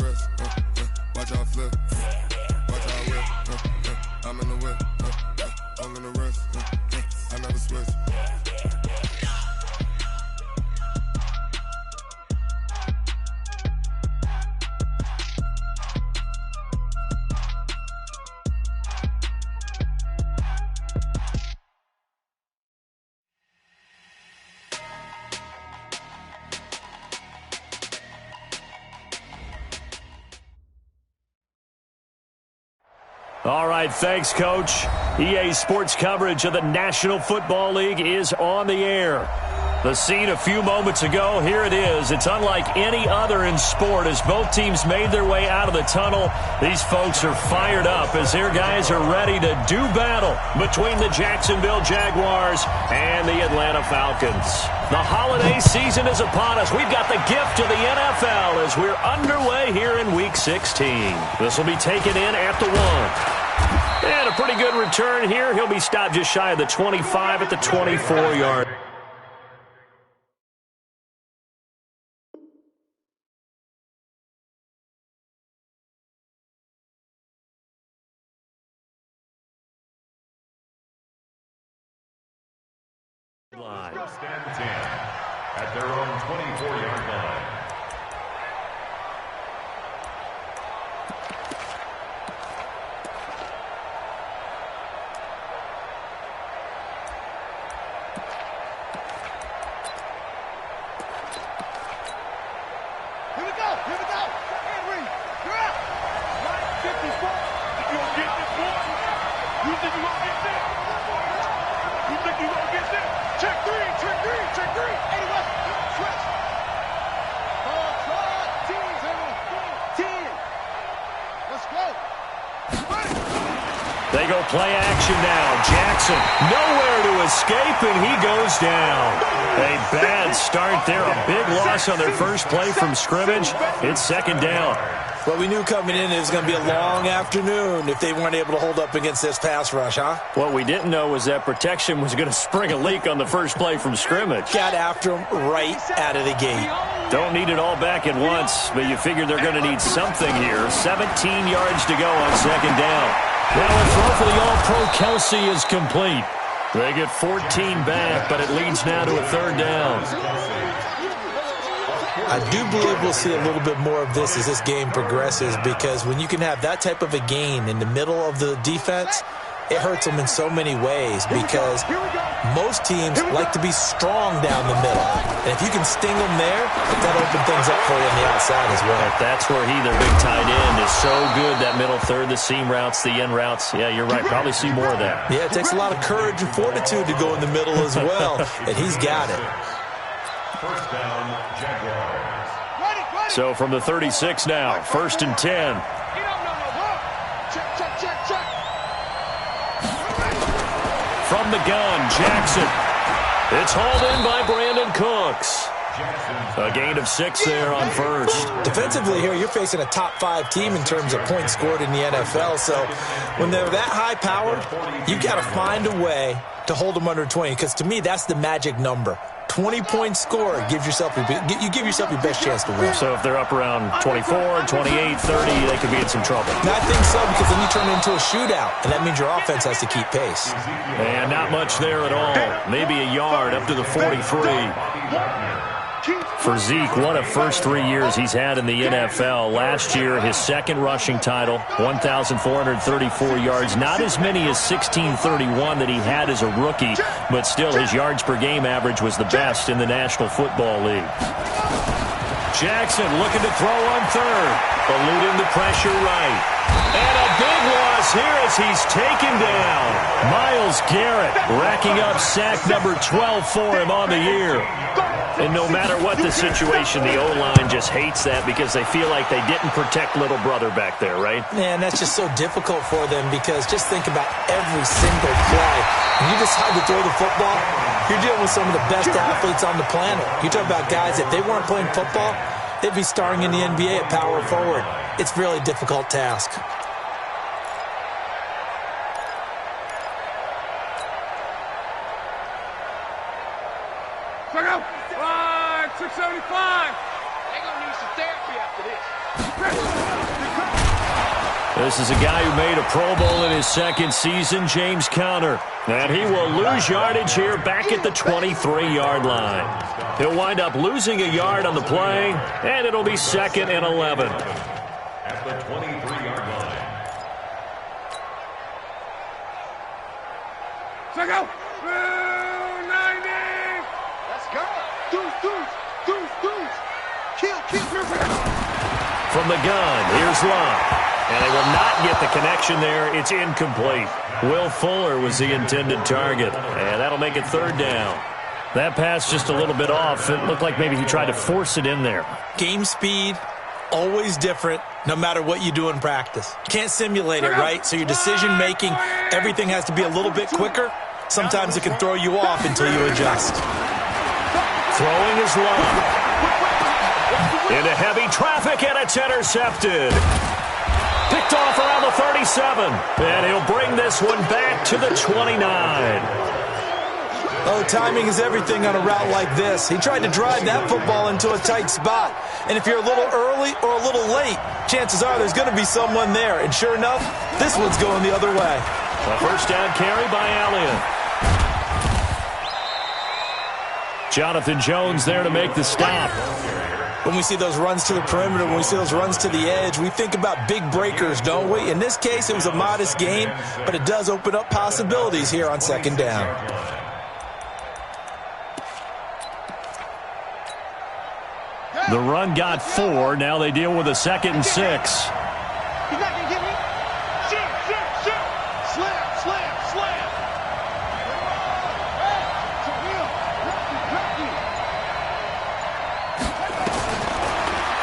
wrist. Watch out flip. Watch out whip. I'm in the whip. I'm in the wrist. I never switch. All right, thanks, Coach. EA Sports coverage of the National Football League is on the air. The scene a few moments ago, here it is. It's unlike any other in sport as both teams made their way out of the tunnel. These folks are fired up as their guys are ready to do battle between the Jacksonville Jaguars and the Atlanta Falcons. The holiday season is upon us. We've got the gift of the NFL as we're underway here in Week 16. This will be taken in at the 1. And a pretty good return here. He'll be stopped just shy of the 25 at the 24-yard. Stand 10 at their own 24-yard line. Here we go. Henry, you're out. Line 54. You gonna get this one? You think you gonna get this? You think you gonna get this? Check three. 80 West, switch. Try, 10. Let's go. They go play action now. Jackson nowhere to escape, and he goes down. A bad start there. A big loss on their first play from scrimmage. It's second down. Well, we knew coming in it was going to be a long afternoon if they weren't able to hold up against this pass rush, huh? What we didn't know was that protection was going to spring a leak on the first play from scrimmage. Got after him right out of the gate. Don't need it all back at once, but you figure they're going to need something here. 17 yards to go on second down. Now a throw for the All-Pro Kelsey is complete. They get 14 back, but it leads now to a third down. I do believe we'll see a little bit more of this as this game progresses, because when you can have that type of a gain in the middle of the defense, it hurts them in so many ways, because most teams like to be strong down the middle. And if you can sting them there, that opens things up for you on the outside as well. That's where their big tight end, is so good, that middle third, the seam routes, the end routes. Yeah, you're right. Probably see more of that. Yeah, it takes a lot of courage and fortitude to go in the middle as well, and he's got it. First down, Jaguars. So from the 36 now, 1st and 10. Check. From the gun, Jackson. It's hauled in by Brandon Cooks. A gain of 6 there on first. Defensively here, you're facing a top 5 team in terms of points scored in the NFL. So when they're that high-powered, you've got to find a way to hold them under 20, because to me, that's the magic number. 20 points scored gives yourself you give yourself your best chance to win. So if they're up around 24, 28, 30, they could be in some trouble. I think so, because then you turn it into a shootout, and that means your offense has to keep pace. And not much there at all. Maybe a yard up to the 43. For Zeke, what a first 3 years he's had in the NFL. Last year, his second rushing title, 1,434 yards. Not as many as 1,631 that he had as a rookie, but still his yards per game average was the best in the National Football League. Jackson looking to throw on third, eluding the pressure right. And a big loss here as he's taken down. Myles Garrett racking up sack number 12 for him on the year. And no matter what the situation, the O-line just hates that because they feel like they didn't protect little brother back there, right? Man, that's just so difficult for them, because just think about every single play. When you decide to throw the football, you're dealing with some of the best athletes on the planet. You talk about guys, if they weren't playing football, they'd be starring in the NBA at power forward. It's a really difficult task. Check out. 675. They're going to need some therapy after this. This is a guy who made a Pro Bowl in his second season, James Conner. And he will lose yardage here back at the 23-yard line. He'll wind up losing a yard on the play, and it'll be 2nd and 11. At the 23-yard line. Check out. 90. Let's go. Deuce. Kill. From the gun, here's Love. And they will not get the connection there. It's incomplete. Will Fuller was the intended target. And that'll make it 3rd down. That pass just a little bit off. It looked like maybe he tried to force it in there. Game speed, always different, no matter what you do in practice. Can't simulate it, right? So your decision-making, everything has to be a little bit quicker. Sometimes it can throw you off until you adjust. Throwing is Love. Into heavy traffic, and it's intercepted. Picked off around the 37. And he'll bring this one back to the 29. Oh, timing is everything on a route like this. He tried to drive that football into a tight spot. And if you're a little early or a little late, chances are there's going to be someone there. And sure enough, this one's going the other way. A 1st down carry by Elliott. Jonathan Jones there to make the stop. When we see those runs to the perimeter, when we see those runs to the edge, we think about big breakers, don't we? In this case, it was a modest gain, but it does open up possibilities here on 2nd down. The run got 4. Now they deal with a 2nd and 6. He's not going to get me. Shit. Slam.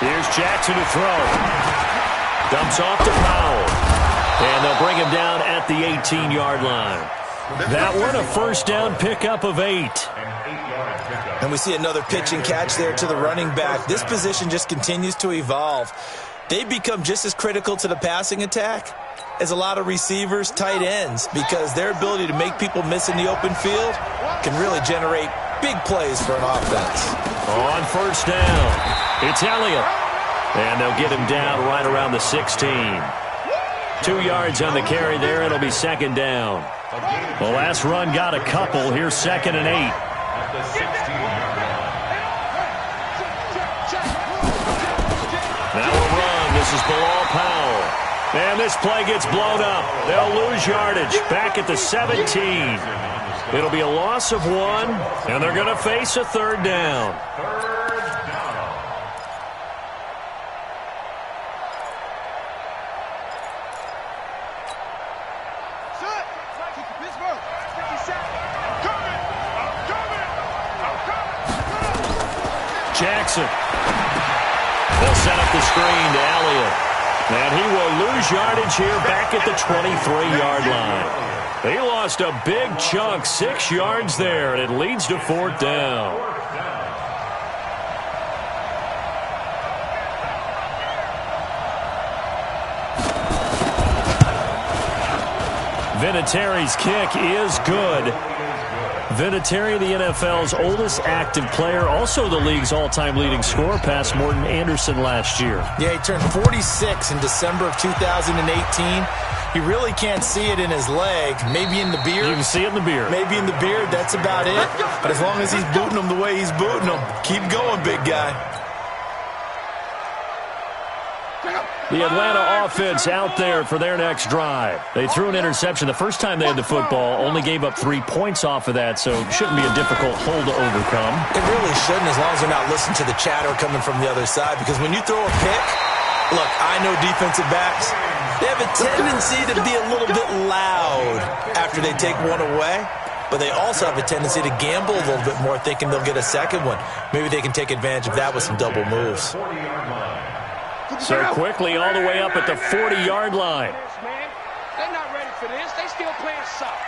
Here's Jackson to throw. Dumps off to Powell. And they'll bring him down at the 18-yard line. That one a 1st down pickup of 8. And we see another pitch and catch there to the running back. This position just continues to evolve. They've become just as critical to the passing attack as a lot of receivers, tight ends, because their ability to make people miss in the open field can really generate big plays for an offense. On 1st down, it's Elliott. And they'll get him down right around the 16. 2 yards on the carry there. It'll be 2nd down. The last run got a couple. Here's 2nd and 8. At the 16-yard line. Now a run. This is Bilal Powell. And this play gets blown up. They'll lose yardage back at the 17. It'll be a loss of 1, and they're going to face a 3rd down. 3rd down. Jackson. They'll set up the screen to Elliott. And he will lose yardage here back at the 23-yard line. They lost a big chunk, 6 yards there, and it leads to 4th down. Vinatieri's kick is good. Vinatieri, the NFL's oldest active player, also the league's all-time leading scorer, past Morton Anderson last year. Yeah, he turned 46 in December of 2018. He really can't see it in his leg. Maybe in the beard. You can see it in the beard. Maybe in the beard, that's about it. But as long as he's booting them the way he's booting them, keep going, big guy. The Atlanta offense out there for their next drive. They threw an interception the first time they had the football, only gave up 3 points off of that, so it shouldn't be a difficult hole to overcome. It really shouldn't, as long as they're not listening to the chatter coming from the other side, because when you throw a pick, look, I know defensive backs, they have a tendency to be a little bit loud after they take one away, but they also have a tendency to gamble a little bit more, thinking they'll get a second one. Maybe they can take advantage of that with some double moves. So quickly all the way up at the 40-yard line. They're not ready for this. They still playing soft.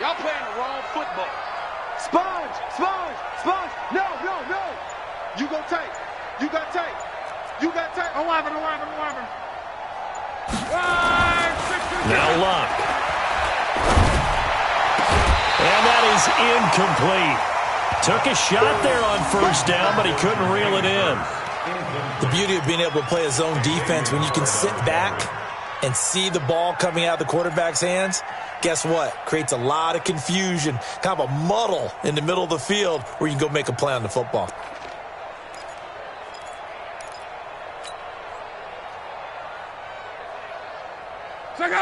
Y'all playing the wrong football. Sponge. No. You go tight. You got tight. 11. Now Luck. And that is incomplete. Took a shot there on 1st down, but he couldn't reel it in. The beauty of being able to play a zone defense, when you can sit back and see the ball coming out of the quarterback's hands, guess what? Creates a lot of confusion, kind of a muddle in the middle of the field where you can go make a play on the football.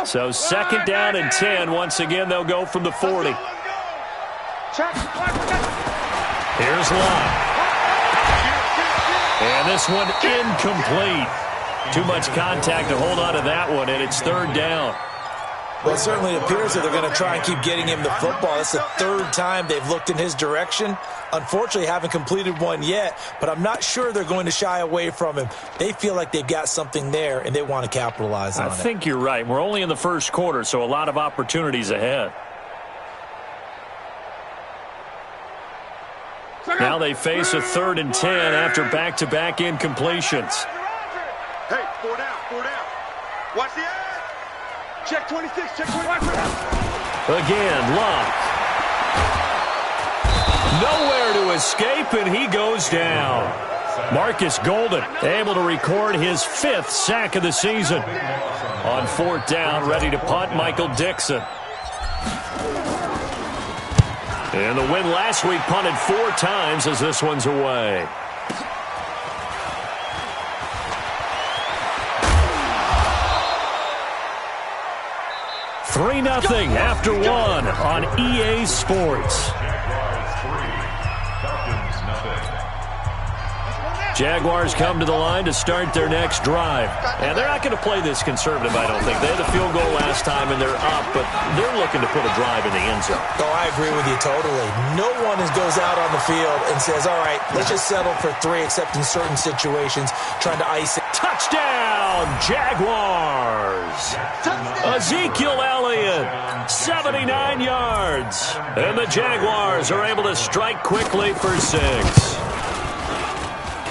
So second down and 10. Once again, they'll go from the 40. Here's Love. And this one incomplete. Too much contact to hold on to that one, and it's third down. Well, it certainly appears that they're going to try and keep getting him the football. It's the third time they've looked in his direction. Unfortunately, haven't completed one yet, but I'm not sure they're going to shy away from him. They feel like they've got something there, and they want to capitalize on it. I think you're right. We're only in the first quarter, so a lot of opportunities ahead. Now they face a 3rd and 10 after back-to-back incompletions. Hey, 4 down, 4 down. Watch the edge. Check 26, check 25. Again, Love. Nowhere to escape, and he goes down. Marcus Golden able to record his 5th sack of the season. On 4th down, ready to punt, Michael Dixon. And the win last week punted 4 times as this one's away. Three 3-0 after 1 on EA Sports. Jaguars come to the line to start their next drive. And they're not going to play this conservative, I don't think. They had a field goal last time, and they're up, but they're looking to put a drive in the end zone. Oh, I agree with you totally. No one goes out on the field and says, all right, let's just settle for 3, except in certain situations, trying to ice it. Touchdown, Jaguars! Ezekiel Elliott, 79 yards. And the Jaguars are able to strike quickly for 6.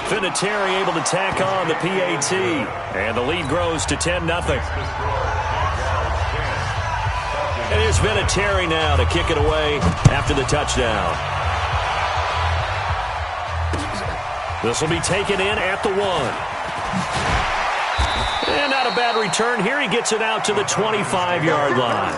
Vinatieri able to tack on the PAT, and the lead grows to 10-0. And here's Vinatieri now to kick it away after the touchdown. This will be taken in at the 1. And not a bad return. Here he gets it out to the 25-yard line.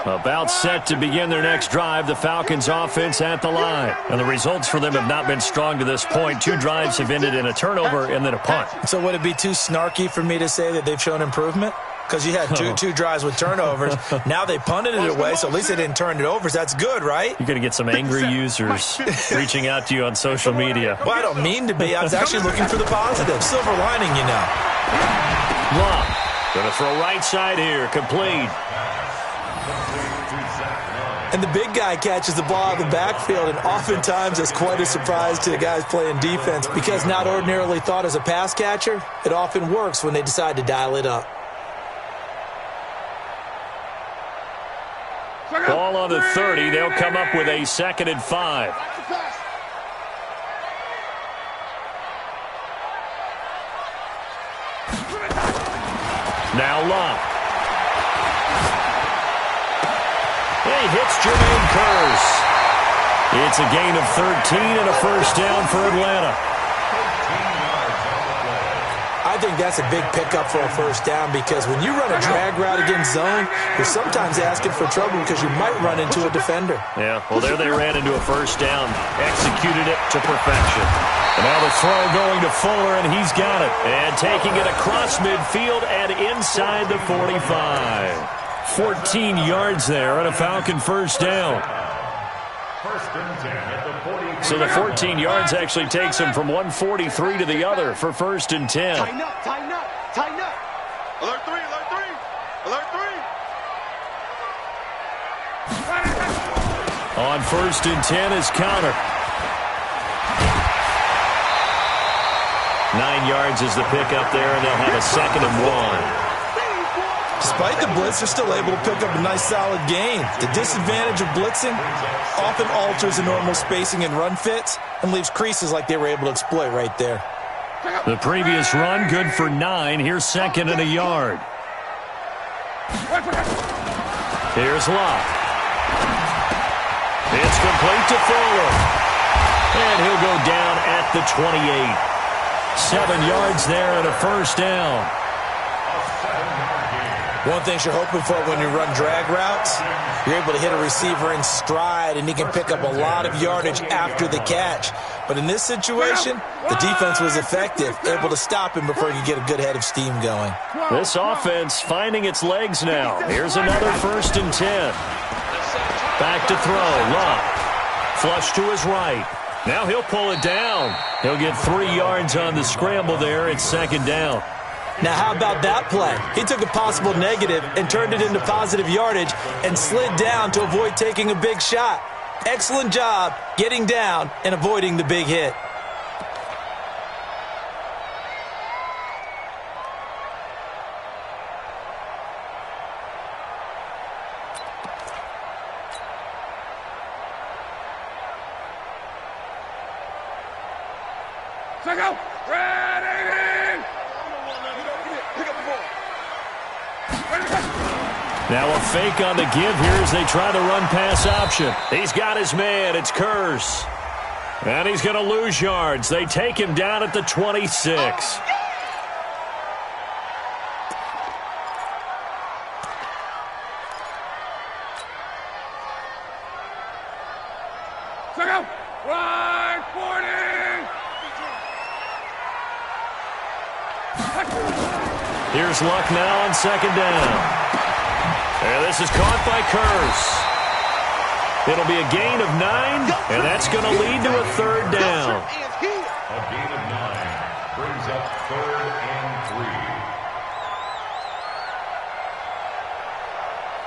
About set to begin their next drive, the Falcons offense at the line. And the results for them have not been strong to this point. 2 drives have ended in a turnover and then a punt. So would it be too snarky for me to say that they've shown improvement? Because you had two drives with turnovers. Now they punted it away, so at least they didn't turn it over. So that's good, right? You're going to get some angry users reaching out to you on social media. Well, I don't mean to be. I was actually looking for the positive. Silver lining, you know. Long. Going to throw right side here. Complete. And the big guy catches the ball out of the backfield, and oftentimes it's quite a surprise to the guys playing defense because not ordinarily thought as a pass catcher, it often works when they decide to dial it up. Ball on the 30. They'll come up with a 2nd and 5. Now Love. He hits Jermaine Kearse. It's a gain of 13 and a first down for Atlanta. I think that's a big pickup for a first down because when you run a drag route against zone, you're sometimes asking for trouble because you might run into a defender. Yeah, well, there they ran into a first down, executed it to perfection. And now the throw going to Fuller, and he's got it. And taking it across midfield and inside the 45. 14 yards there and a Falcon first down. So the 14 yards actually takes him from 143 to the other for 1st and 10. Tighten up, tighten up, tighten up. Alert 3, alert 3, alert 3. On 1st and 10 is Connor. 9 yards is the pickup there, and they'll have a 2nd and 1. Despite the blitz, they're still able to pick up a nice solid gain. The disadvantage of blitzing often alters the normal spacing and run fits and leaves creases like they were able to exploit right there. The previous run, good for 9. Here's 2nd and a yard. Here's Love. It's complete to Fuller. And he'll go down at the 28. 7 yards there and a first down. One thing you're hoping for when you run drag routes, you're able to hit a receiver in stride, and he can pick up a lot of yardage after the catch. But in this situation, the defense was effective, able to stop him before he could get a good head of steam going. This offense finding its legs now. Here's another 1st and 10. Back to throw. Luck. Flush to his right. Now he'll pull it down. He'll get 3 yards on the scramble there. It's 2nd down. Now, how about that play? He took a possible negative and turned it into positive yardage and slid down to avoid taking a big shot. Excellent job getting down and avoiding the big hit. Go! Ready! Now a fake on the give here as they try the run-pass option. He's got his man. It's Curse. And he's going to lose yards. They take him down at the 26. Go! 140! Here's Luck now on 2nd down. And this is caught by Curse. It'll be a gain of 9, and that's going to lead to a 3rd down. A gain of 9 brings up 3rd and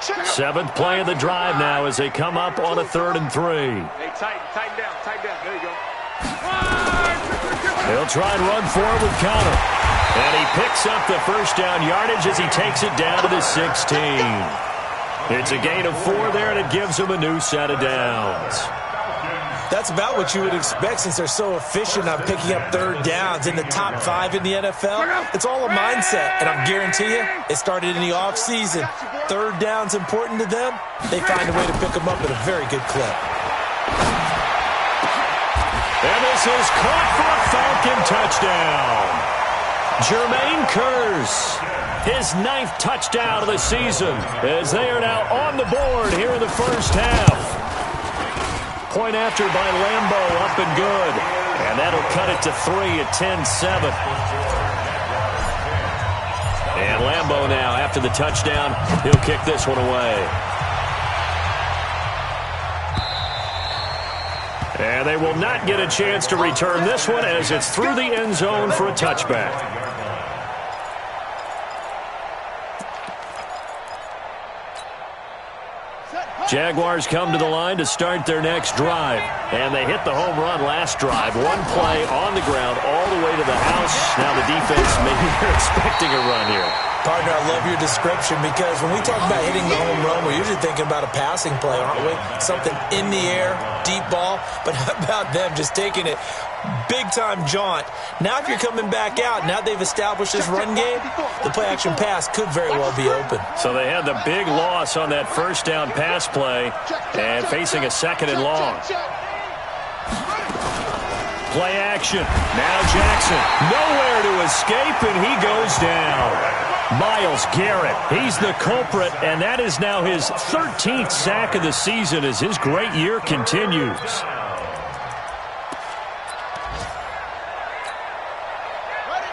3. 7th play of the drive now as they come up on a 3rd and 3. Hey, tighten down. There you go. He'll try and run forward with Connor. And he picks up the 1st down yardage as he takes it down to the 16. It's a gain of 4 there, and it gives him a new set of downs. That's about what you would expect since they're so efficient on picking up 3rd downs in the top 5 in the NFL. It's all a mindset, and I guarantee you it started in the offseason. 3rd down's important to them. They find a way to pick them up at a very good clip. And this is caught for a Falcon touchdown. Jermaine Curse, his 9th touchdown of the season, as they are now on the board here in the 1st half. Point after by Lambeau, up and good. And that'll cut it to 3 at 10-7. And Lambeau now, after the touchdown, he'll kick this one away. And they will not get a chance to return this one as it's through the end zone for a touchback. Jaguars come to the line to start their next drive. And they hit the home run last drive. 1 play on the ground all the way to the house. Now the defense, maybe they're expecting a run here. Partner, I love your description because when we talk about hitting the home run, we're usually thinking about a passing play, aren't we? Something in the air, deep ball. But how about them just taking it big-time jaunt? Now if you're coming back out, now they've established this run game, the play-action pass could very well be open. So they had the big loss on that 1st down pass play and facing a 2nd and long. Play action. Now Jackson. Nowhere to escape, and he goes down. Myles Garrett, he's the culprit, and that is now his 13th sack of the season as his great year continues.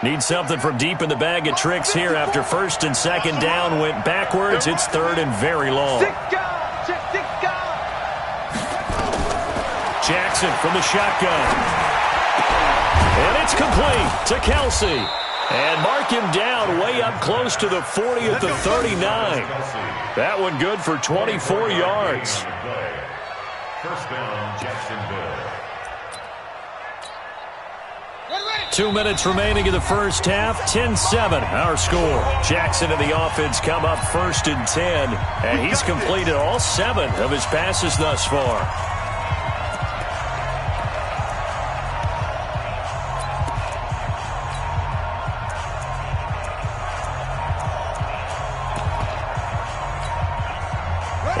Need something from deep in the bag of tricks here after 1st and 2nd down went backwards. It's 3rd and very long. Jackson from the shotgun. And it's complete to Kelsey. And mark him down way up close to the 40 at the 39. That one good for 24 yards. 1st down, Jacksonville. 2 minutes remaining in the 1st half. 10-7 our score. Jackson and the offense come up 1st and 10. And he's completed all 7 of his passes thus far.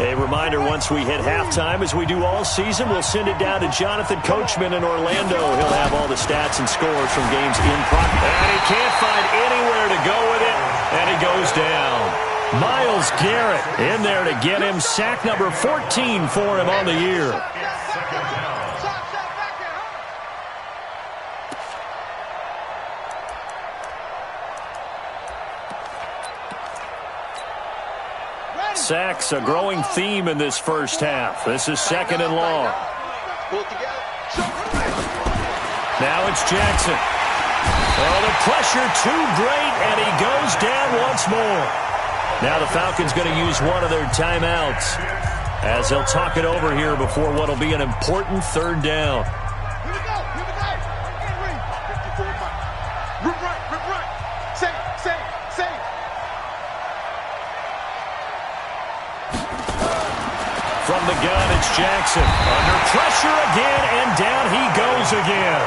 A reminder, once we hit halftime, as we do all season, we'll send it down to Jonathan Coachman in Orlando. He'll have all the stats and scores from games in progress. And he can't find anywhere to go with it, and he goes down. Myles Garrett in there to get him. Sack number 14 for him on the year. Sacks, a growing theme in this first half. This is 2nd and long. Now it's Jackson. Oh, the pressure too great, and he goes down once more. Now the Falcons going to use one of their timeouts as they'll talk it over here before what will be an important 3rd down. Here we go. Henry. 54 miles. Rip right. Save. From the gun, it's Jackson. Under pressure again, and down he goes again.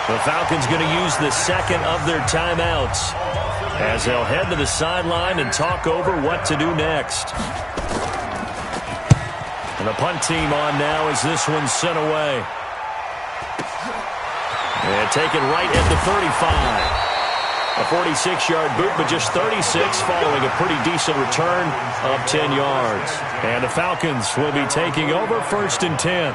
The Falcons going to use the 2nd of their timeouts as they'll head to the sideline and talk over what to do next. And the punt team on now as this one's sent away. And taken right at the 35. A 46-yard boot, but just 36 following a pretty decent return of 10 yards. And the Falcons will be taking over 1st and 10.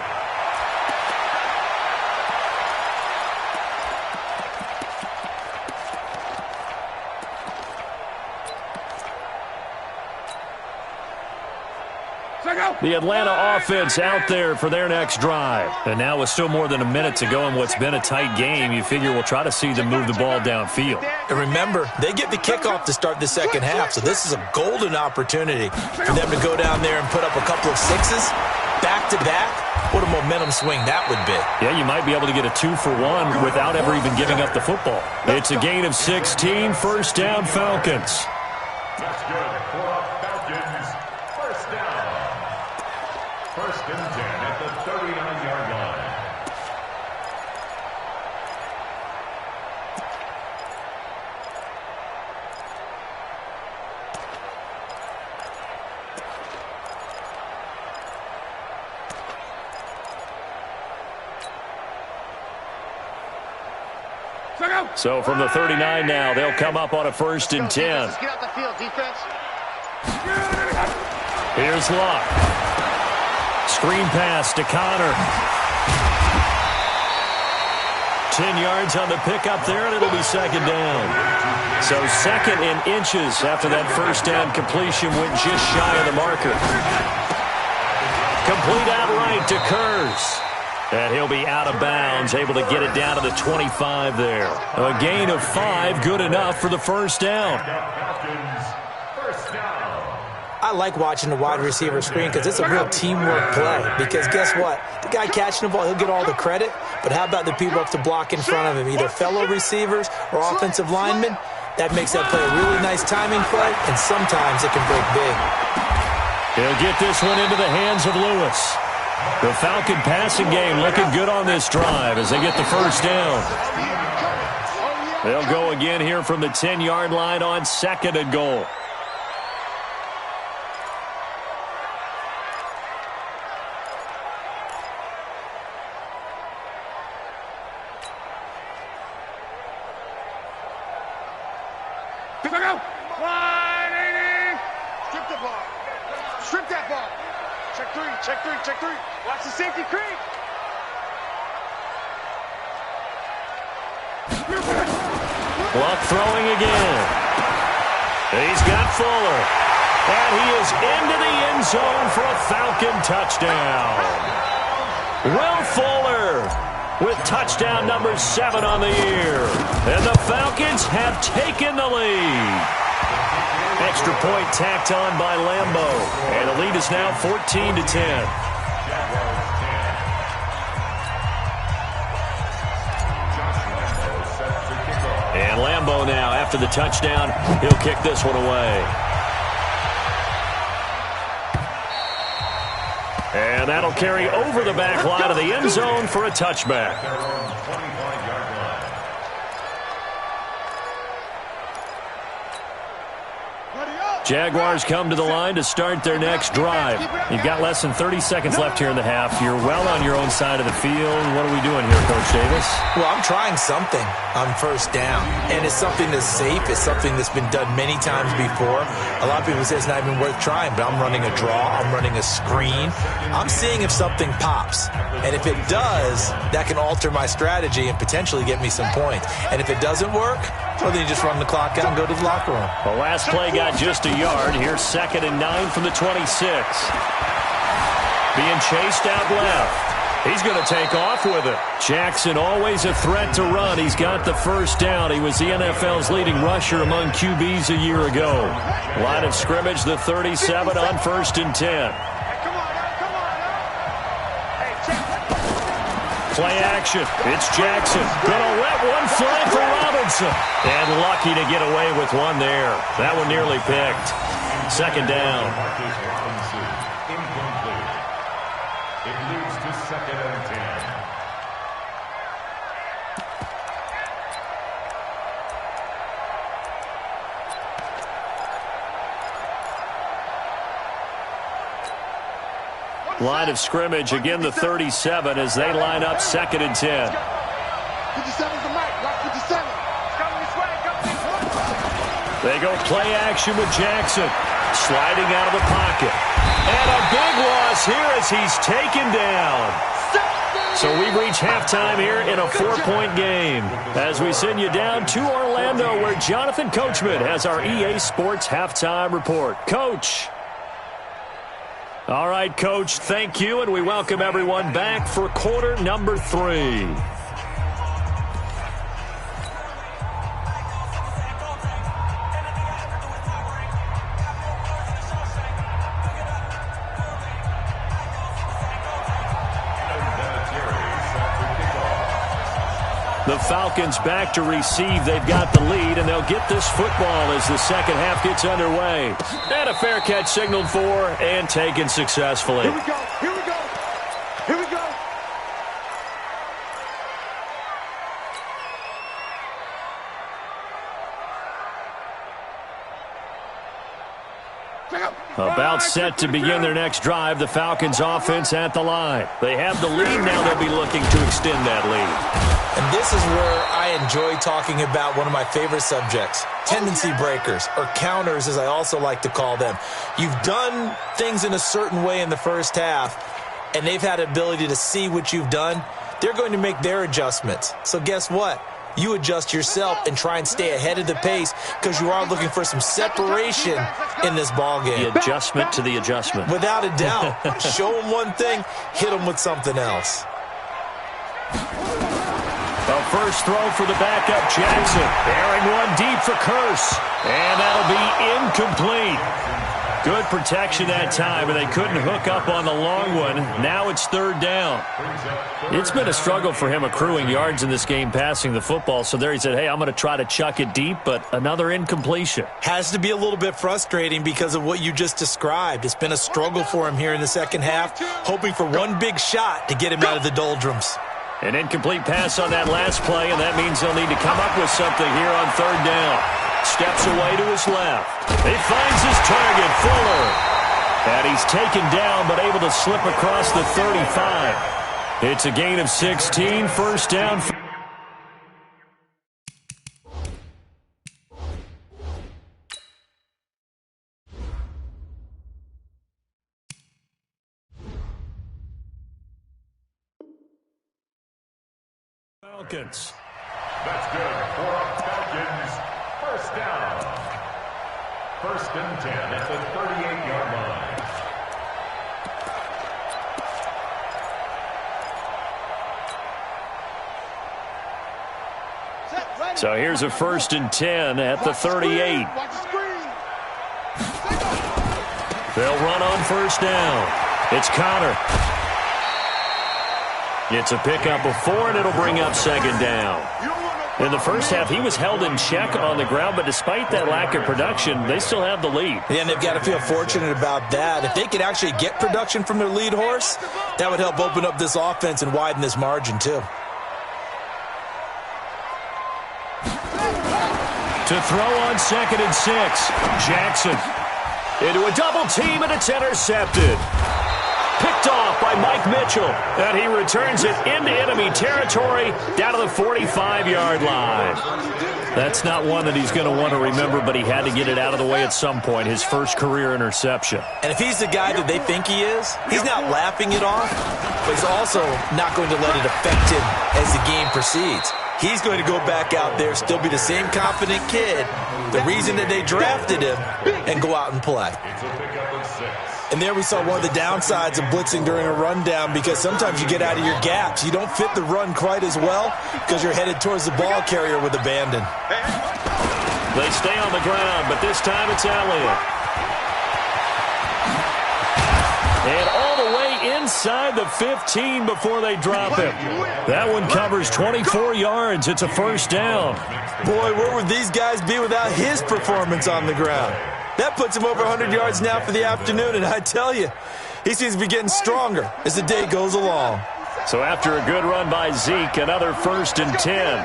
The Atlanta offense out there for their next drive. And now with still more than a minute to go in what's been a tight game, you figure we'll try to see them move the ball downfield. And remember, they get the kickoff to start the 2nd half, so this is a golden opportunity for them to go down there and put up a couple of 6s back-to-back. What a momentum swing that would be. Yeah, you might be able to get a 2-for-1 without ever even giving up the football. It's a gain of 16, 1st down Falcons. That's good for Falcons. 1st down. 1st and 10 at the 39-yard line. So from the 39 now, they'll come up on a 1st and 10. Let's get out the field, defense. Here's Luck. Screen pass to Connor. 10 yards on the pickup there, and it'll be 2nd down. So 2nd in inches after that 1st down completion went just shy of the marker. Complete outright to Kurz. And he'll be out of bounds, able to get it down to the 25 there. A gain of 5, good enough for the 1st down. I like watching the wide receiver screen because it's a real teamwork play. Because guess what? The guy catching the ball, he'll get all the credit. But how about the people up to block in front of him, either fellow receivers or offensive linemen? That makes that play a really nice timing play, and sometimes it can break big. He'll get this one into the hands of Lewis. The Falcon passing game looking good on this drive as they get the 1st down. They'll go again here from the 10-yard line on 2nd and goal. Strip that ball. Check three. Watch the safety creep. Luck throwing again. He's got Fuller. And he is into the end zone for a Falcon touchdown. Will Fuller with touchdown number 7 on the year. And the Falcons have taken the lead. Extra point tacked on by Lambo. And the lead is now 14-10. And Lambo now, after the touchdown, he'll kick this one away. And that'll carry over the back line of the end zone for a touchback. Ready up. Jaguars come to the line to start their next drive. You've got less than 30 seconds left here in the half. You're well on your own side of the field. What are we doing here, Coach Davis? Well, I'm trying something on first down, and it's something that's safe. It's something that's been done many times before. A lot of people say it's not even worth trying, but I'm running a draw. I'm running a screen. I'm seeing if something pops, and if it does, that can alter my strategy and potentially get me some points. And if it doesn't work, well, then you just run the clock out and go to the locker room. The last play got just a yard. Here's 2nd and 9 from the 26. Being chased out left. He's going to take off with it. Jackson always a threat to run. He's got the first down. He was the NFL's leading rusher among QBs a year ago. Line of scrimmage, the 37 on 1st and 10. Play action. It's Jackson. Gonna let one fly for Robinson. And lucky to get away with one there. That one nearly picked. 2nd down. Incomplete. It leads to 2nd and 10. Line of scrimmage, again the 37 as they line up 2nd and 10. 57's the mic. Watch 57. Coming this way. They go play action with Jackson. Sliding out of the pocket. And a big loss here as he's taken down. So we reach halftime here in a 4-point game as we send you down to Orlando where Jonathan Coachman has our EA Sports halftime report. Coach. All right, Coach, thank you, and we welcome everyone back for quarter number 3. The Falcons back to receive. They've got the lead, and they'll get this football as the second half gets underway. And a fair catch signaled for and taken successfully. Here we go. Here we go. Here we go. About set to begin their next drive, the Falcons offense at the line. They have the lead now. They'll be looking to extend that lead. And this is where I enjoy talking about one of my favorite subjects, tendency breakers, or counters as I also like to call them. You've done things in a certain way in the first half, and they've had the ability to see what you've done. They're going to make their adjustments. So guess what? You adjust yourself and try and stay ahead of the pace because you are looking for some separation in this ballgame. The adjustment to the adjustment. Without a doubt. Show them one thing, hit them with something else. The first throw for the backup, Jackson. Airing one deep for Curse. And that'll be incomplete. Good protection that time, and they couldn't hook up on the long one. Now it's 3rd down. It's been a struggle for him accruing yards in this game passing the football. So there he said, hey, I'm going to try to chuck it deep, but another incompletion. Has to be a little bit frustrating because of what you just described. It's been a struggle for him here in the second half, hoping for one big shot to get him out of the doldrums. An incomplete pass on that last play, and that means they'll need to come up with something here on 3rd down. Steps away to his left. He finds his target, Fuller. And he's taken down, but able to slip across the 35. It's a gain of 16, 1st down. Falcons. That's good for Falcons. 1st down. 1st and 10 at the 38-yard line. So here's a 1st and 10 at the 38. They'll run on 1st down. It's Connor. It's a pickup of 4, and it'll bring up 2nd down. In the first half, he was held in check on the ground, but despite that lack of production, they still have the lead. Yeah, and they've got to feel fortunate about that. If they could actually get production from their lead horse, that would help open up this offense and widen this margin, too. To throw on 2nd and 6, Jackson. into a double team, and it's intercepted. Picked off by Mike Mitchell, and he returns it into enemy territory down to the 45-yard line. That's not one that he's going to want to remember, but he had to get it out of the way at some point, his first career interception. And if he's the guy that they think he is, he's not laughing it off, but he's also not going to let it affect him as the game proceeds. He's going to go back out there, still be the same confident kid, the reason that they drafted him, and go out and play. And there we saw one of the downsides of blitzing during a rundown, because sometimes you get out of your gaps. You don't fit the run quite as well because you're headed towards the ball carrier with abandon. They stay on the ground, but this time it's Elliott. And all the way inside the 15 before they drop him. That one covers 24 yards. It's a first down. Boy, where would these guys be without his performance on the ground? That puts him over 100 yards now for the afternoon, and I tell you, he seems to be getting stronger as the day goes along. So after a good run by Zeke, another 1st and 10.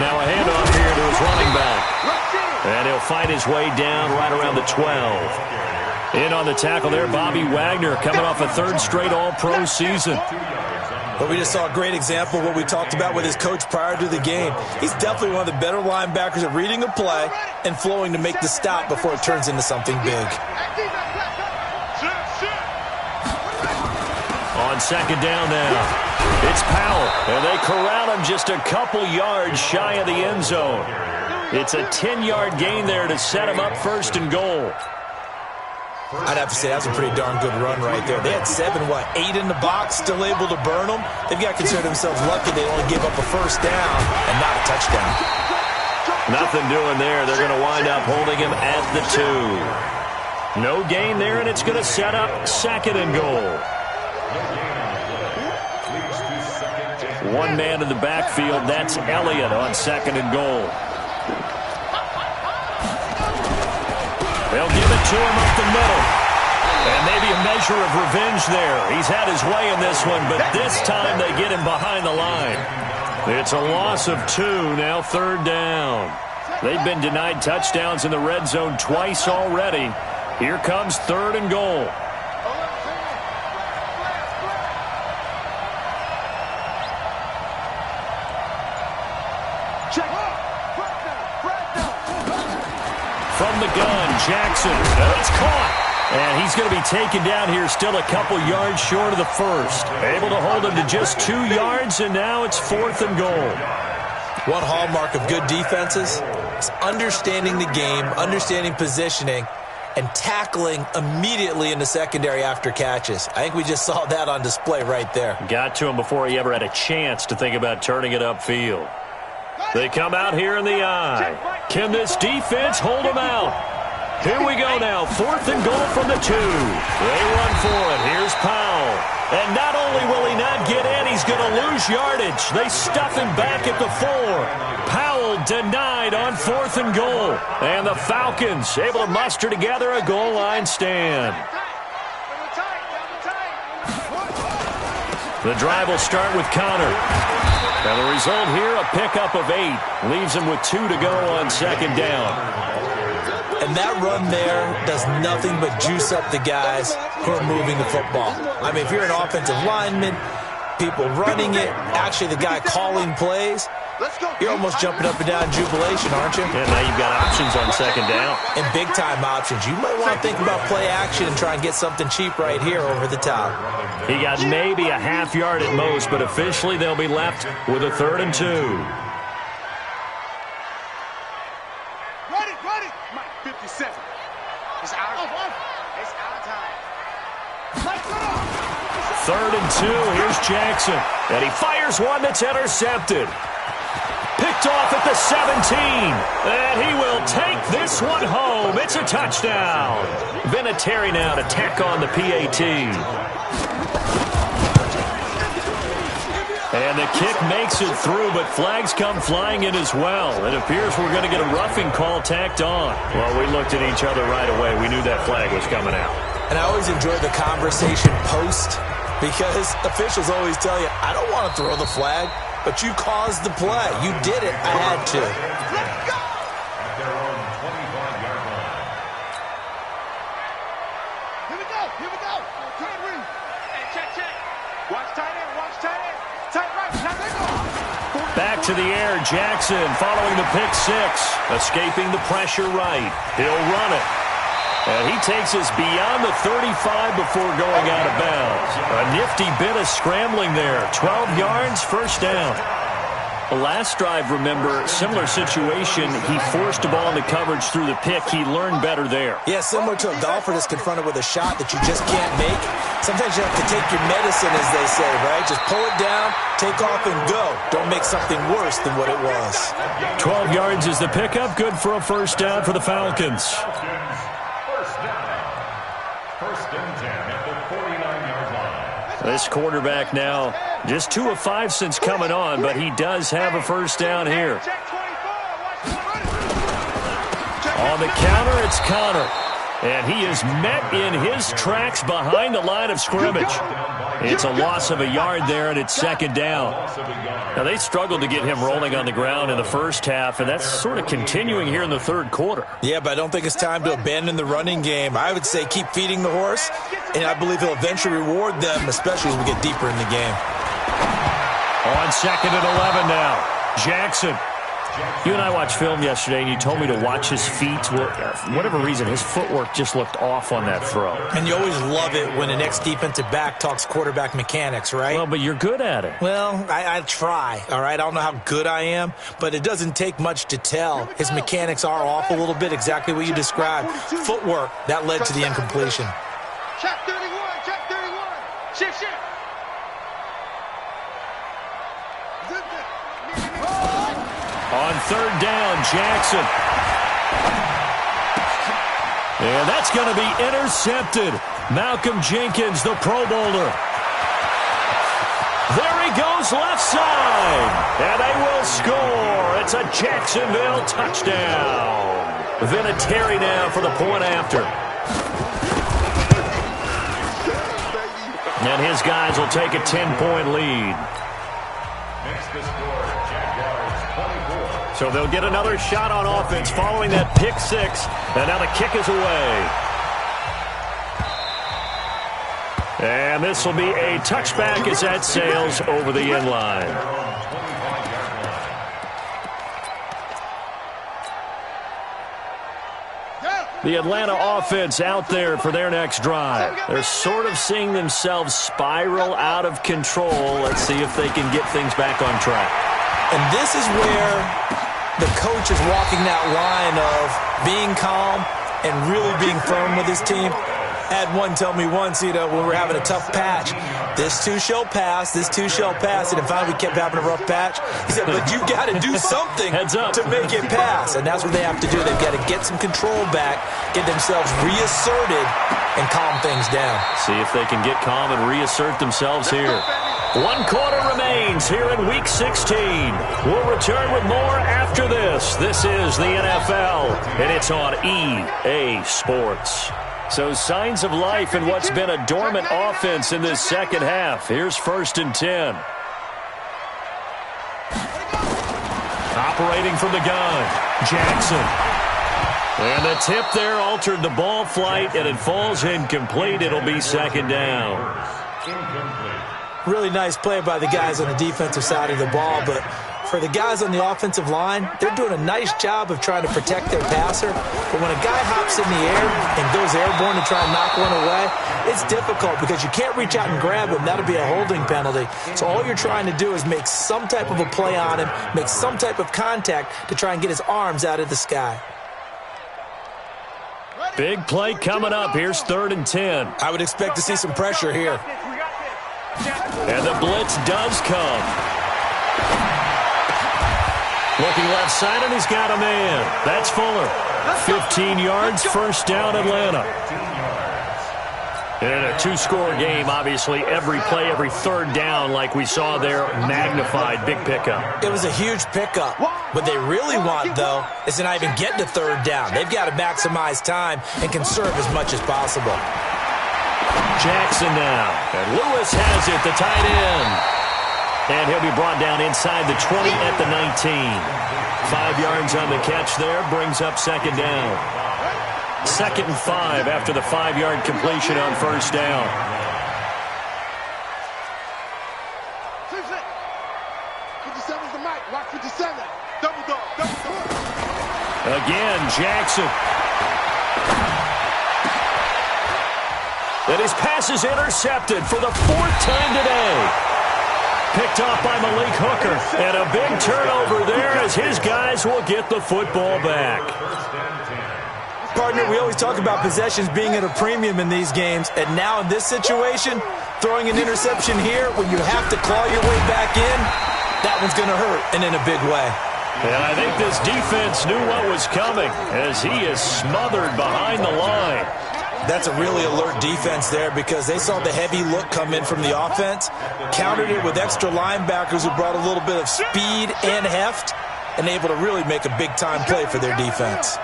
Now a handoff here to his running back. And he'll find his way down right around the 12. In on the tackle there, Bobby Wagner, coming off a 3rd straight All-Pro season. But we just saw a great example of what we talked about with his coach prior to the game. He's definitely one of the better linebackers at reading a play and flowing to make the stop before it turns into something big. On 2nd down now, it's Powell, and they corral him just a couple yards shy of the end zone. It's a 10-yard gain there to set him up 1st and goal. I'd have to say that's a pretty darn good run right there. They had 8 in the box, still able to burn them. They've got to consider themselves lucky they only gave up a 1st down and not a touchdown. Nothing doing there. They're going to wind up holding him at the 2. No gain there, and it's going to set up 2nd and goal. One man in the backfield. That's Elliott on 2nd and goal. They'll give it to him up the middle. And maybe a measure of revenge there. He's had his way in this one, but this time they get him behind the line. It's a loss of 2, now 3rd down. They've been denied touchdowns in the red zone twice already. Here comes 3rd and goal. From the gun, Jackson. It's caught. And he's going to be taken down here, still a couple yards short of the 1st. Able to hold him to just 2 yards, and now it's 4th and goal. One hallmark of good defenses is understanding the game, understanding positioning, and tackling immediately in the secondary after catches. I think we just saw that on display right there. Got to him before he ever had a chance to think about turning it upfield. They come out here in the eye. Can this defense hold them out? Here we go now, 4th and goal from the 2. They run for it. Here's Powell. And not only will he not get in, he's going to lose yardage. They stuff him back at the 4. Powell denied on 4th and goal. And the Falcons able to muster together a goal line stand. The drive will start with Connor. And the result here, a pickup of 8. Leaves him with 2 to go on 2nd down. And that run there does nothing but juice up the guys who are moving the football. I mean, if you're an offensive lineman, people running it, actually the guy calling plays, you're almost jumping up and down in jubilation, aren't you? And now you've got options on 2nd down. And big-time options. You might want to think about play action and try and get something cheap right here over the top. He got maybe a half yard at most, but officially they'll be left with a 3rd and 2. Ready. Mike, 57. It's our time. 3rd and 2. Here's Jackson. And he fires one that's intercepted. Picked off at the 17. And he will take this one home. It's a touchdown. Vinatieri now to tack on the PAT. And the kick makes it through, but flags come flying in as well. It appears we're going to get a roughing call tacked on. Well, we looked at each other right away. We knew that flag was coming out. And I always enjoy the conversation post, because officials always tell you, I don't want to throw the flag, but you caused the play. You did it. I had to. At their own 25-yard line. Watch tight end, watch tight end. Tight right, tight left. Back to the air, Jackson following the pick six. Escaping the pressure right. He'll run it. And he takes us beyond the 35 before going out of bounds. A nifty bit of scrambling there. 12 yards, first down. The last drive, remember, similar situation. He forced the ball into coverage through the pick. He learned better there. Yeah, similar to a golfer that's confronted with a shot that you just can't make. Sometimes you have to take your medicine, as they say, right? Just pull it down, take off, and go. Don't make something worse than what it was. 12 yards is the pickup. Good for a first down for the Falcons. First and 10 at the 49-yard line. This quarterback now just 2 of 5 since coming on, but he does have a first down here. On the counter, it's Connor. And he is met in his tracks behind the line of scrimmage. It's a loss of a yard there, and it's second down. Now, they struggled to get him rolling on the ground in the first half, and that's sort of continuing here in the third quarter. Yeah, but I don't think it's time to abandon the running game. I would say keep feeding the horse, and I believe he'll eventually reward them, especially as we get deeper in the game. On second and 11 now, Jackson. You and I watched film yesterday, and you told me to watch his feet. Well, for whatever reason, his footwork just looked off on that throw. And you always love it when the next defensive back talks quarterback mechanics, right? Well, but you're good at it. Well, I try, all right? I don't know how good I am, but it doesn't take much to tell. His mechanics are off a little bit, exactly what you described. Footwork, that led to the incompletion. Check 31, check 31. Shift, shift. On third down, Jackson. And that's going to be intercepted. Malcolm Jenkins, the Pro Bowler. There he goes, left side. And they will score. It's a Jacksonville touchdown. Vinatieri now for the point after. And his guys will take a 10-point lead. Makes the score Jaguars 24. So they'll get another shot on offense following that pick six. And now the kick is away. And this will be a touchback as that sails over the end line. The Atlanta offense out there for their next drive. They're sort of seeing themselves spiral out of control. Let's see if they can get things back on track. And this is where the coach is walking that line of being calm and really being firm with his team. I had one tell me once, when we were having a tough patch, this too shall pass, this too shall pass. And finally we kept having a rough patch. He said, but you got to do something to make it pass. And that's what they have to do. They've got to get some control back, get themselves reasserted, and calm things down. See if they can get calm and reassert themselves here. 1 quarter remains here in Week 16. We'll return with more after this. This is the NFL, and it's on EA Sports. So signs of life in what's been a dormant offense in this second half. Here's 1st and 10. Operating from the gun, Jackson. And the tip there altered the ball flight, and it falls incomplete. It'll be 2nd down. Really nice play by the guys on the defensive side of the ball, but for the guys on the offensive line, they're doing a nice job of trying to protect their passer. But when a guy hops in the air and goes airborne to try and knock one away, it's difficult because you can't reach out and grab him. That'll be a holding penalty. So all you're trying to do is make some type of a play on him, make some type of contact to try and get his arms out of the sky. Big play coming up. Here's 3rd and 10. I would expect to see some pressure here. And the blitz does come. Looking left side, and he's got a man. That's Fuller. 15 yards, first down, Atlanta. In a 2-score game, obviously, every play, every 3rd down, like we saw there, magnified, big pickup. It was a huge pickup. What they really want, though, is to not even get to 3rd down. They've got to maximize time and conserve as much as possible. Jackson now. And Lewis has it, the tight end. And he'll be brought down inside the 20 at the 19. 5 yards on the catch there, brings up 2nd down. 2nd and 5 after the 5-yard completion on 1st down. 57's the mic. Watch 57. Double dog. Double dog. Again, Jackson. And his pass is intercepted for the 4th time today. Picked off by Malik Hooker. And a big turnover there as his guys will get the football back. Partner, we always talk about possessions being at a premium in these games. And now in this situation, throwing an interception here when you have to claw your way back in, that one's going to hurt, and in a big way. And I think this defense knew what was coming as he is smothered behind the line. That's a really alert defense there because they saw the heavy look come in from the offense, countered it with extra linebackers who brought a little bit of speed and heft, and able to really make a big-time play for their defense.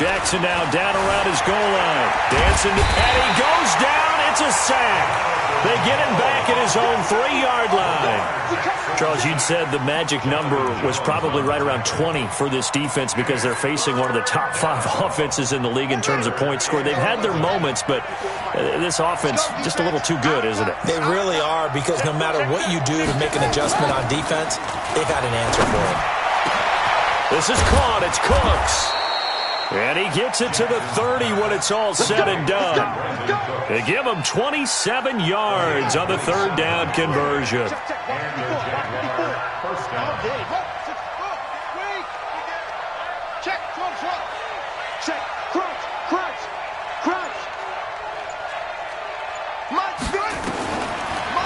Jackson now down around his goal line. Dancing, and he goes down. It's a sack. They get him back at his own 3-yard line. Charles, you'd said the magic number was probably right around 20 for this defense because they're facing one of the top 5 offenses in the league in terms of points scored. They've had their moments, but this offense just a little too good, isn't it? They really are because no matter what you do to make an adjustment on defense, they've got an answer for it. This is caught. It's Cooks. And he gets it to the 30 when it's all said and done. They give him 27 yards on the 3rd down conversion.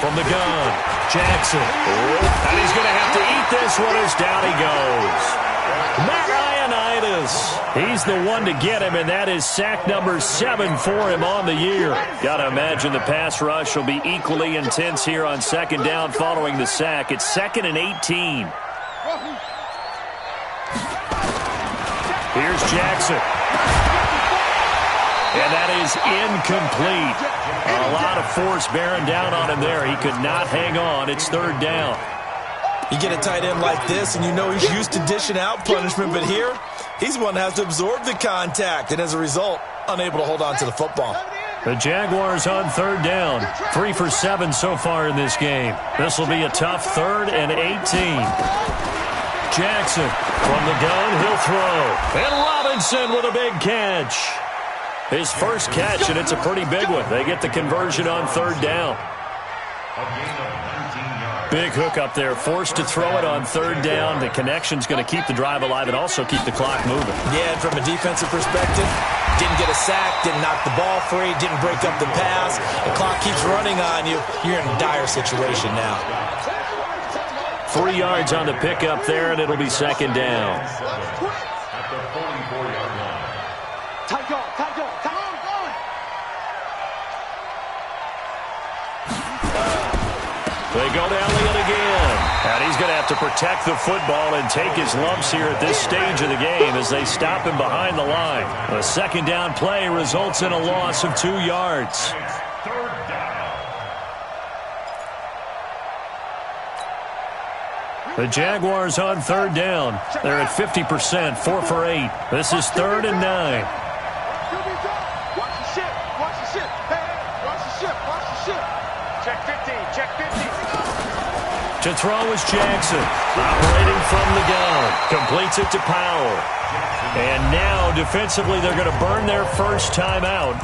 From the gun, Jackson. And he's going to have to eat this one as down he goes. Matt Ioannidis, he's the one to get him, and that is sack number 7 for him on the year. Got to imagine the pass rush will be equally intense here on 2nd down following the sack. It's 2nd and 18. Here's Jackson. And that is incomplete. A lot of force bearing down on him there. He could not hang on. It's 3rd down. You get a tight end like this, and you know he's used to dishing out punishment, but here, he's one that has to absorb the contact, and as a result, unable to hold on to the football. The Jaguars on 3rd down. 3 for 7 so far in this game. This will be a tough 3rd and 18. Jackson from the gun, he'll throw. And Robinson with a big catch. His first catch, and it's a pretty big one. They get the conversion on 3rd down. Big hook up there, forced to throw it on 3rd down. The connection's going to keep the drive alive and also keep the clock moving. Yeah, and from a defensive perspective, didn't get a sack, didn't knock the ball free, didn't break up the pass. The clock keeps running on you. You're in a dire situation now. 3 yards on the pickup there, and it'll be 2nd down. At the 44-yard line. Tight go, tight go, tight on. They go to Elliott again. And he's going to have to protect the football and take his lumps here at this stage of the game as they stop him behind the line. A 2nd down play results in a loss of 2 yards. 3rd down. The Jaguars on 3rd down. They're at 50%, 4 for 8. This is 3rd and 9. Watch the ship, watch the ship. Hey, watch the ship, watch the ship. Check 15, check 15. To throw is Jackson, operating from the gun, completes it to Powell. And now, defensively, they're going to burn their first time out.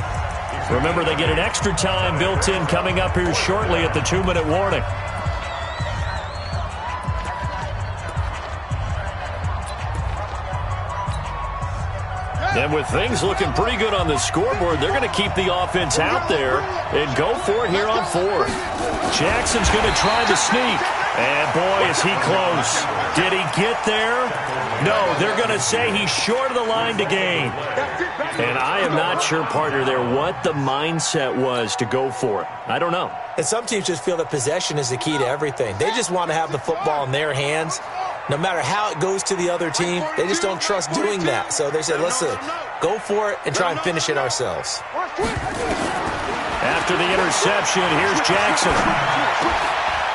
Remember, they get an extra time built in coming up here shortly at the 2-minute warning. And with things looking pretty good on the scoreboard, they're going to keep the offense out there and go for it here on 4th. Jackson's going to try to sneak. And, boy, is he close. Did he get there? No, they're going to say he's short of the line to gain. And I am not sure, partner, there what the mindset was to go for it. I don't know. And some teams just feel that possession is the key to everything. They just want to have the football in their hands. No matter how it goes to the other team, they just don't trust doing that. So they said, let's go for it and try and finish it ourselves. After the interception, here's Jackson.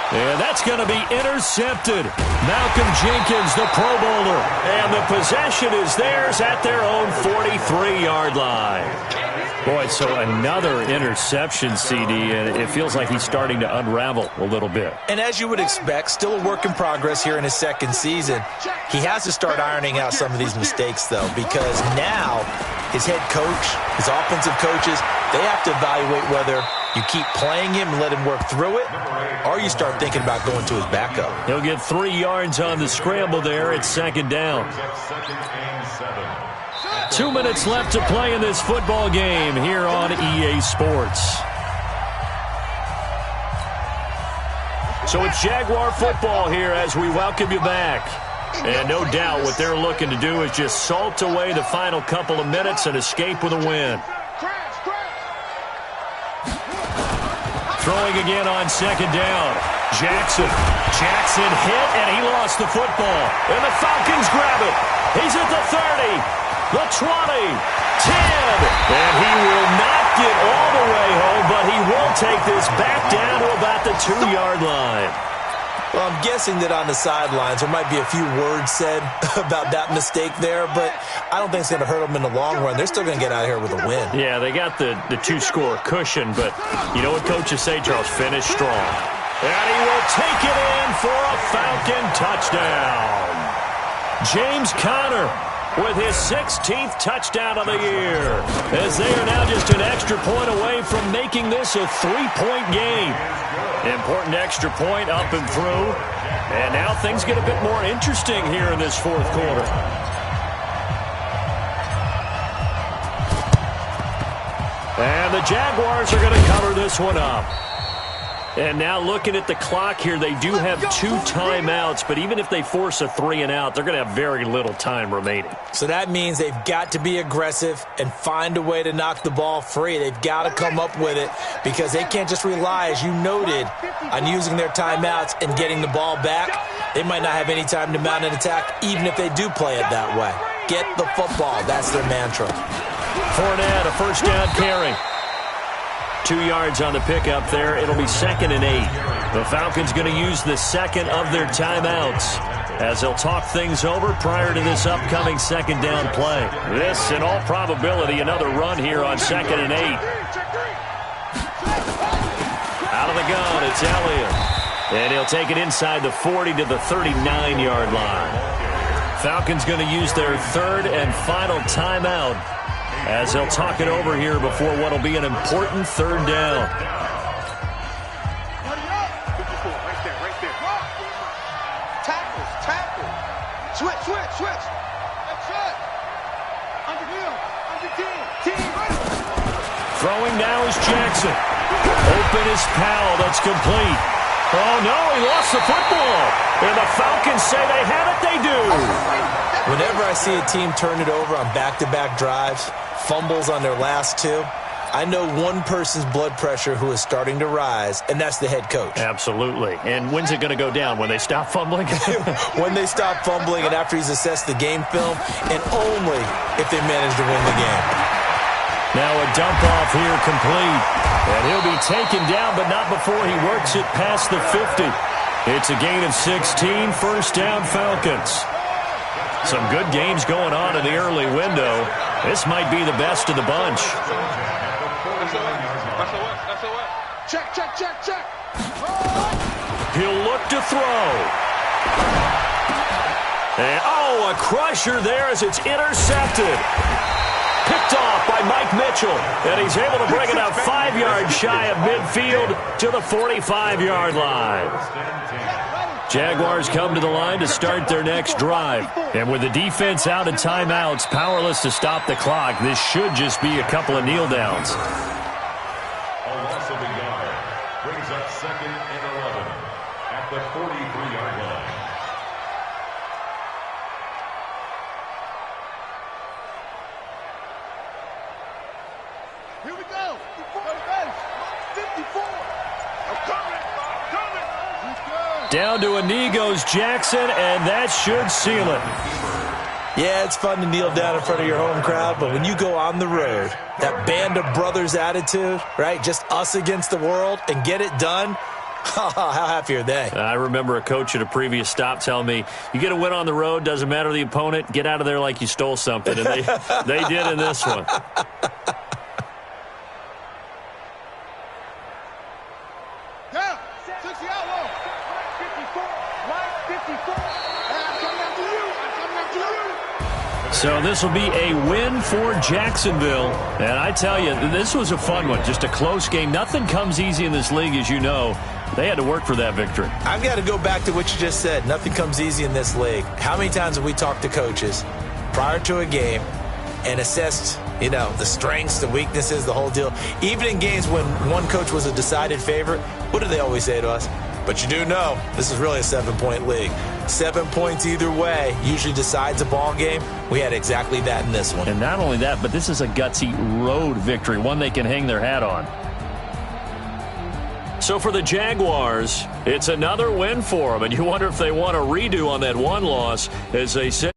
And that's going to be intercepted. Malcolm Jenkins, the Pro Bowler. And the possession is theirs at their own 43-yard line. Boy, so another interception, CD, and it feels like he's starting to unravel a little bit. And as you would expect, still a work in progress here in his second season. He has to start ironing out some of these mistakes, though, because now his head coach, his offensive coaches, they have to evaluate whether you keep playing him and let him work through it, or you start thinking about going to his backup. He'll get 3 yards on the scramble there at second down. 2 minutes left to play in this football game here on EA Sports. So it's Jaguar football here as we welcome you back. And no doubt what they're looking to do is just salt away the final couple of minutes and escape with a win. Throwing again on second down. Jackson hit, and he lost the football. And the Falcons grab it. He's at the 30, the 20, 10. And he will not get all the way home, but he will take this back down to about the 2-yard line. Well, I'm guessing that on the sidelines there might be a few words said about that mistake there, but I don't think it's going to hurt them in the long run. They're still going to get out of here with a win. Yeah, they got the 2-score cushion, but you know what coaches say, Charles? Finish strong. And he will take it in for a Falcon touchdown. James Conner with his 16th touchdown of the year, as they are now just an extra point away from making this a 3-point game. Important extra point up and through. And now things get a bit more interesting here in this fourth quarter. And the Jaguars are going to cover this one up. And now looking at the clock here, they do have 2 timeouts, but even if they force a 3-and-out, they're going to have very little time remaining. So that means they've got to be aggressive and find a way to knock the ball free. They've got to come up with it because they can't just rely, as you noted, on using their timeouts and getting the ball back. They might not have any time to mount an attack, even if they do play it that way. Get the football. That's their mantra. Fournette, a first down carry. 2 yards on the pickup there. It'll be 2nd and 8. The Falcons going to use the second of their timeouts as they'll talk things over prior to this upcoming second down play. This, in all probability, another run here on 2nd and 8. Out of the gun, it's Elliott. And he'll take it inside the 40 to the 39-yard line. Falcons going to use their third and final timeout as they'll talk it over here before what will be an important third down. Tackle. Switch. That's it. Under him. Under team. Throwing now is Jackson. Open is Powell. That's complete. Oh, no, he lost the football. And the Falcons say they have it. They do. Whenever I see a team turn it over on back-to-back drives, fumbles on their last 2, I know one person's blood pressure who is starting to rise, and that's the head coach. Absolutely. And when's it going to go down? When they stop fumbling? When they stop fumbling and after he's assessed the game film, and only if they manage to win the game. Now a dump off here complete. And he'll be taken down, but not before he works it past the 50. It's a gain of 16, first down Falcons. Some good games going on in the early window. This might be the best of the bunch. Check. He'll look to throw. And, a crusher there as it's intercepted. Picked off by Mike Mitchell. And he's able to bring it up 5 yards shy of midfield to the 45-yard line. Jaguars come to the line to start their next drive. And with the defense out of timeouts, powerless to stop the clock, this should just be a couple of kneel downs. A loss of a yard brings up 2nd and 11 at the 43-yard line. Here we go. 54. I'm coming. Down to a knee goes Jackson, and that should seal it. Yeah, it's fun to kneel down in front of your home crowd, but when you go on the road, that band of brothers attitude, right, just us against the world, and get it done, how happy are they? I remember a coach at a previous stop telling me, you get a win on the road, doesn't matter the opponent, get out of there like you stole something, and they did in this one. So this will be a win for Jacksonville. And I tell you, this was a fun one. Just a close game. Nothing comes easy in this league, as you know. They had to work for that victory. I've got to go back to what you just said. Nothing comes easy in this league. How many times have we talked to coaches prior to a game and assessed, the strengths, the weaknesses, the whole deal? Even in games when one coach was a decided favorite, what do they always say to us? But you do know this is really a 7-point league. 7 points either way usually decides a ball game. We had exactly that in this one. And not only that, but this is a gutsy road victory, one they can hang their hat on. So for the Jaguars, it's another win for them, and you wonder if they want a redo on that one loss as they sit.